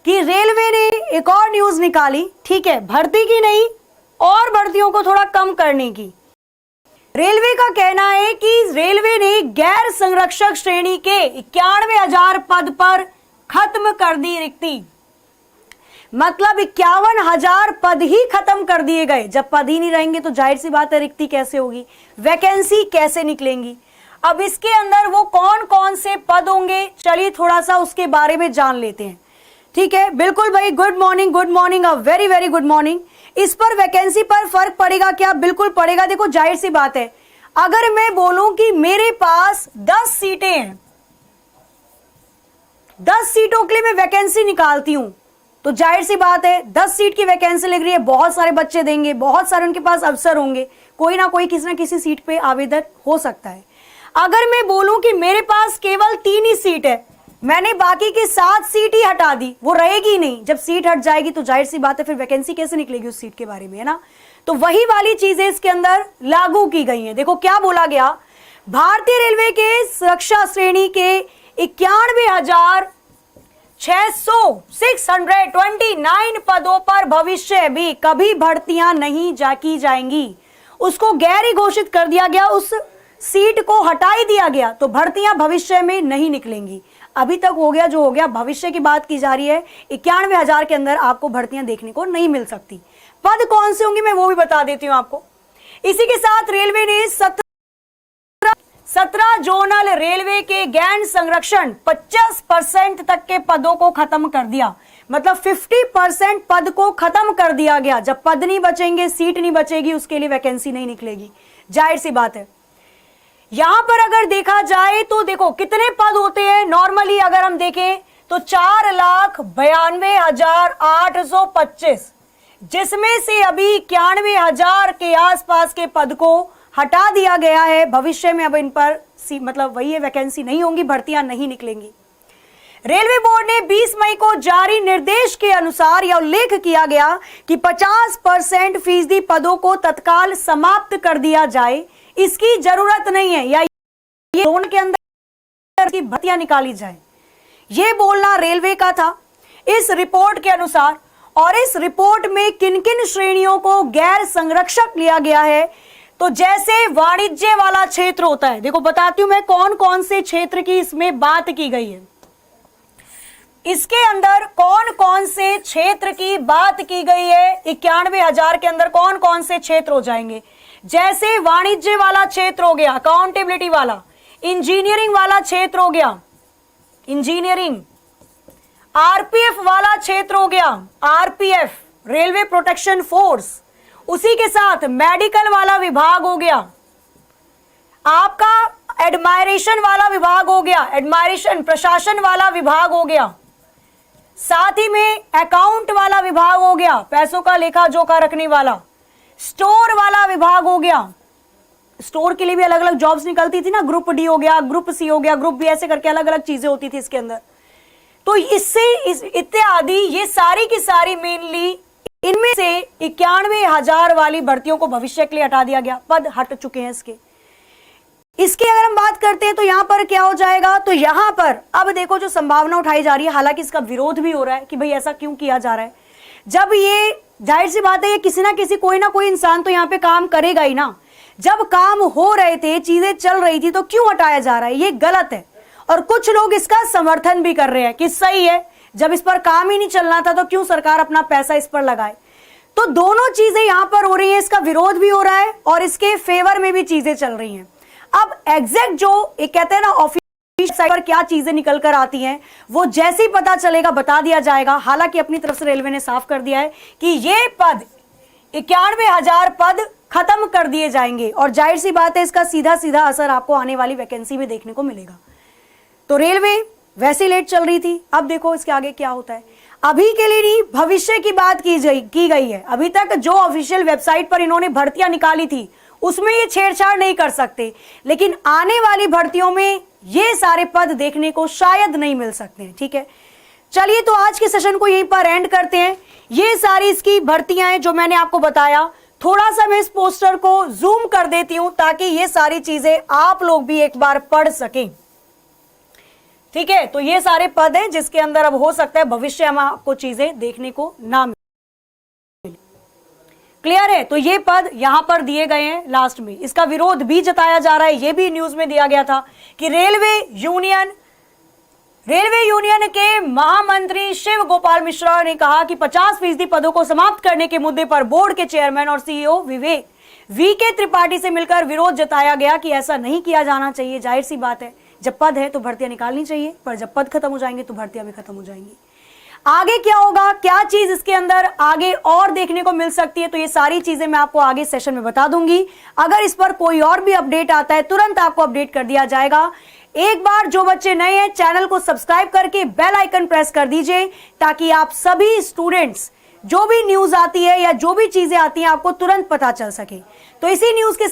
कि रेलवे ने एक और न्यूज निकाली, ठीक है, भर्ती की नहीं और भर्तियों को थोड़ा कम करने की। रेलवे का कहना है कि रेलवे ने गैर संरक्षक श्रेणी के 91,000 पद पर खत्म कर दी रिक्ति। मतलब 51,000 पद ही खत्म कर दिए गए। जब पद ही नहीं रहेंगे तो जाहिर सी बात है रिक्ति कैसे होगी, वैकेंसी कैसे निकलेंगी। अब इसके अंदर वो कौन कौन से पद होंगे, चलिए थोड़ा सा उसके बारे में जान लेते हैं। ठीक है, बिल्कुल भाई, good morning, a very very good morning. इस पर वैकेंसी पर फर्क पड़ेगा क्या? बिल्कुल पड़ेगा। देखो जाहिर सी बात है, अगर मैं बोलूं कि मेरे पास 10 सीटें हैं, 10 सीटों के लिए मैं वैकेंसी निकालती हूं, तो जाहिर सी बात है 10 सीट की वैकेंसी लग रही है, बहुत सारे बच्चे देंगे, बहुत सारे उनके पास अवसर होंगे, कोई ना कोई किसी ना किसी सीट पे आवेदन हो सकता है। अगर मैं बोलूं कि मेरे पास केवल 3 ही सीट है, मैंने बाकी की 7 सीट ही हटा दी, वो रहेगी नहीं। जब सीट हट जाएगी तो जाहिर सी बात है फिर वैकेंसी कैसे निकलेगी उस सीट के बारे में, है ना। तो वही वाली चीजें इसके अंदर लागू की गई हैं। देखो क्या बोला गया, भारतीय रेलवे के सुरक्षा श्रेणी के 91,629 पदों पर भविष्य भी कभी भर्तियां नहीं की जाएंगी। उसको गैर ही घोषित कर दिया गया, उस सीट को हटा ही दिया गया, तो भर्तियां भविष्य में नहीं निकलेंगी। अभी तक हो गया जो हो गया, भविष्य की बात की जा रही है। 91,000 के अंदर आपको भर्तियां देखने को नहीं मिल सकती। पद कौन से होंगे मैं वो भी बता देती हूं आपको। इसी के साथ रेलवे ने 17 जोनल रेलवे के गैर संरक्षण 50% तक के पदों को खत्म कर दिया। मतलब 50% पद को खत्म कर दिया गया। जब पद नहीं बचेंगे, सीट नहीं बचेगी, उसके लिए वैकेंसी नहीं निकलेगी, जाहिर सी बात है। यहां पर अगर देखा जाए तो देखो कितने पद होते हैं नॉर्मली, अगर हम देखें तो 4,92,825, जिसमें से अभी 91,000 के आसपास के पद को हटा दिया गया है। भविष्य में अब इन पर मतलब वही है, वैकेंसी नहीं होंगी, भर्तियां नहीं निकलेंगी। रेलवे बोर्ड ने 20 मई को जारी निर्देश के अनुसार यह उल्लेख किया गया कि 50% फीसदी पदों को तत्काल समाप्त कर दिया जाए, इसकी जरूरत नहीं है, या ये जोन के अंदर की भर्तियां निकाली जाए, ये बोलना रेलवे का था इस रिपोर्ट के अनुसार। और इस रिपोर्ट में किन किन श्रेणियों को गैर संरक्षक लिया गया है, तो जैसे वाणिज्य वाला क्षेत्र होता है, देखो बताती हूं मैं कौन कौन से क्षेत्र की इसमें बात की गई है। इसके अंदर कौन कौन से क्षेत्र की बात की गई है, 91,000 के अंदर कौन कौन से क्षेत्र हो जाएंगे। जैसे वाणिज्य वाला क्षेत्र हो गया, अकाउंटेबिलिटी वाला, इंजीनियरिंग वाला क्षेत्र हो गया, इंजीनियरिंग, आरपीएफ वाला क्षेत्र हो गया, आरपीएफ रेलवे प्रोटेक्शन फोर्स, उसी के साथ मेडिकल वाला विभाग हो गया, आपका एडमायरेशन वाला विभाग हो गया, एडमायरेशन प्रशासन वाला विभाग हो गया, साथ ही में अकाउंट वाला विभाग हो गया, पैसों का लेखा जोखा रखने वाला, स्टोर वाला विभाग हो गया। स्टोर के लिए भी अलग अलग जॉब्स निकलती थी ना, ग्रुप डी हो गया, ग्रुप सी हो गया, ग्रुप बी, ऐसे करके अलग अलग चीजें होती थी इसके अंदर। तो इससे इत्यादि ये सारी की सारी मेनली इनमें से 91,000 वाली भर्तियों को भविष्य के लिए हटा दिया गया, पद हट चुके हैं इसकी अगर हम बात करते हैं तो यहां पर क्या हो जाएगा, तो यहां पर अब देखो जो संभावना उठाई जा रही है, हालांकि इसका विरोध भी हो रहा है कि भाई ऐसा क्यों किया जा रहा है। जब ये जाहिर सी बात है, ये किसी ना किसी कोई ना कोई इंसान तो यहाँ पे काम करेगा ही ना। जब काम हो रहे थे, चीजें चल रही थी, तो क्यों हटाया जा रहा है, ये गलत है। और कुछ लोग इसका समर्थन भी कर रहे हैं कि सही है, जब इस पर काम ही नहीं चलना था तो क्यों सरकार अपना पैसा इस पर लगाए। तो दोनों चीजें यहां पर हो रही है, इसका विरोध भी हो रहा है और इसके फेवर में भी चीजें चल रही हैं। अब एग्जैक्ट जो एक कहते हैं ना ऑफिशियल साइट पर क्या चीजें निकल कर आती हैं, वो जैसे ही पता चलेगा बता दिया जाएगा। हालांकि अपनी तरफ से रेलवे ने साफ कर दिया है कि ये पद 91,000 पद खत्म कर दिए जाएंगे और जाहिर सी बात है इसका सीधा सीधा असर आपको आने वाली वैकेंसी में देखने को मिलेगा। तो रेलवे वैसे लेट चल रही थी, अब देखो इसके आगे क्या होता है। अभी के लिए नहीं, भविष्य की बात की गई है। अभी तक जो ऑफिशियल वेबसाइट पर इन्होंने भर्तियां निकाली थी उसमें ये छेड़छाड़ नहीं कर सकते, लेकिन आने वाली भर्तियों में ये सारे पद देखने को शायद नहीं मिल सकते हैं। ठीक है, चलिए तो आज के सेशन को यहीं पर एंड करते हैं। ये सारी इसकी भर्तियां हैं जो मैंने आपको बताया। थोड़ा सा मैं इस पोस्टर को जूम कर देती हूं ताकि ये सारी चीजें आप लोग भी एक बार पढ़ सकें। ठीक है, तो ये सारे पद हैं जिसके अंदर अब हो सकता है भविष्य में आपको चीजें देखने को ना मिले। क्लियर है? तो ये पद यहां पर दिए गए हैं लास्ट में। इसका विरोध भी जताया जा रहा है, ये भी न्यूज में दिया गया था कि रेलवे यूनियन के महामंत्री शिव गोपाल मिश्रा ने कहा कि 50% पदों को समाप्त करने के मुद्दे पर बोर्ड के चेयरमैन और सीईओ विवेक वीके त्रिपाठी से मिलकर विरोध जताया गया कि ऐसा नहीं किया जाना चाहिए। जाहिर सी बात है, जब पद है तो भर्तियां निकालनी चाहिए, पर जब पद खत्म हो जाएंगे तो भर्तियां भी खत्म हो जाएंगी। आगे क्या होगा, क्या चीज इसके अंदर आगे और देखने को मिल सकती है, तो ये सारी चीजें मैं आपको आगे सेशन में बता दूंगी। अगर इस पर कोई और भी अपडेट आता है तुरंत आपको अपडेट कर दिया जाएगा। एक बार जो बच्चे नए हैं चैनल को सब्सक्राइब करके बेल आइकन प्रेस कर दीजिए, ताकि आप सभी स्टूडेंट्स जो भी न्यूज आती है या जो भी चीजें आती हैं आपको तुरंत पता चल सके। तो इसी न्यूज के